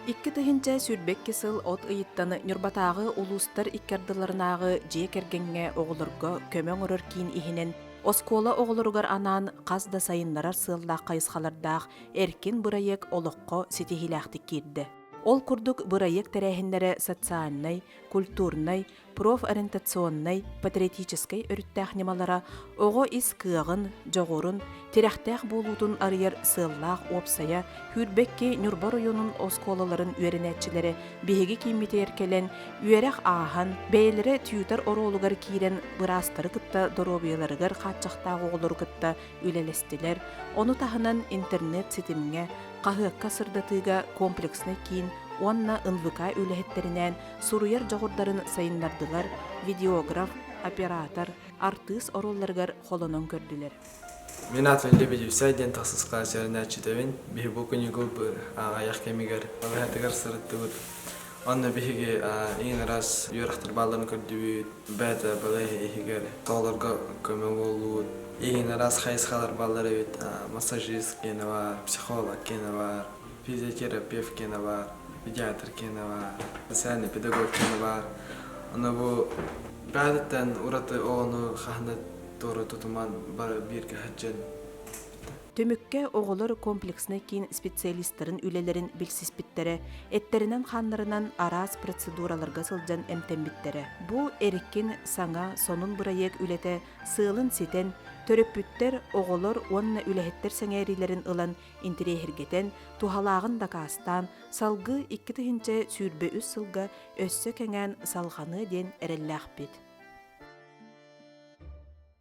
Икки тыһынча сүрбекке сыл от ыйыттаны нюрбатагы улустар иккердыларынагы жие кергенге оголорго көмөң өрөр кийин ихинен оскола оголоругар анаан каз да сайыннарар сыылдаах кайысхалардаах эркин бырайык олокко ситихилээхтик киирде. Ол курдук бырайык тәрәһиннәре социальный, культурный, профориентационный, патриотический өрүттәэх немалара ого ис кыагын, жоғорун, тирәхтәэх болуутун арыяр сыыллаах опсая хүрбекке нюрбар ойонун осколаларын үеренәтчилери биһиги кийиммитер келен үерэх аахан, бәйлері түйутар ороолугар киирен бырастары кытта доробияларыгар хатчахтаах оголору кытта үлелестилер, ону таһынан интернет ситимге қағыққа сырдатыға комплексны кейін онна ынвыка үлэхеттеринен суруяр жоғырдарын сайындардылар, видеограф, оператор, артыс оролларгар холонон көрдүлер. Мен атын Лебедев Сайден тахсыз классеріне читевен, бихи букуни губы аяқ кемигер, ағайтығар сырыттығыд. Онна бихиге ең раз юрақтыр баларын көрдүбүйд, бәті балайы ехигер, тоғыларға көмі болуд. Ең раз хайысқалар балары өйд, массажист кені бар, психолог кені бар, физиотерапевт кені бар, педиатр кені бар, социальный педагог кені бар. Онна бұл бәдіттен ұраты оғыны қағына торы тұтыман бары бірге хаджан. Төмөккө оголор комплексны кийин специалисттарын үлелерин билсиспиттере, эттеринен ханнарынан арас процедураларга сылжан эмтембиттере. Бу эриккин саңа сонун бырайык үлете сыылын ситен, төрөппүттер оголор онна үлехеттер сәңәрилерин ылан интерехиргетен, тухалаагын дакастан, салгы 2 тыһынча сүрбе 3 сылга өссө кеңен салғаны ден эрелләхпит.